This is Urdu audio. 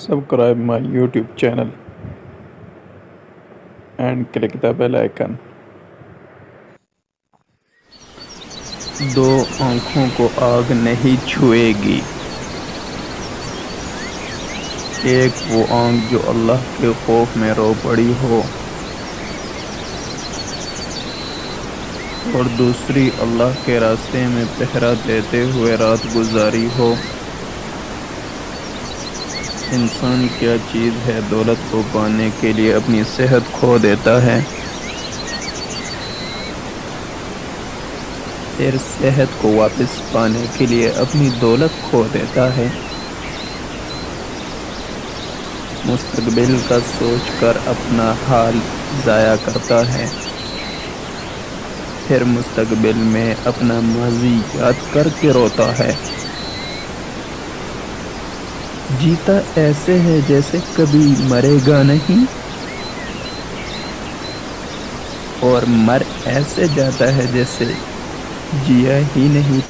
Subscribe my YouTube channel and click the bell icon. دو آنکھوں کو آگ نہیں چھوئے گی، ایک وہ آنکھ جو اللہ کے خوف میں رو پڑی ہو، اور دوسری اللہ کے راستے میں پہرا دیتے ہوئے رات گزاری ہو۔ انسان کیا چیز ہے دولت کو پانے کے لیے اپنی صحت کھو دیتا ہے، پھر صحت کو واپس پانے کے لیے اپنی دولت کھو دیتا ہے۔ مستقبل کا سوچ کر اپنا حال ضائع کرتا ہے، پھر مستقبل میں اپنا ماضی یاد کر کے روتا ہے۔ جیتا ایسے ہے جیسے کبھی مرے گا نہیں، اور مر ایسے جاتا ہے جیسے جیا ہی نہیں تھا۔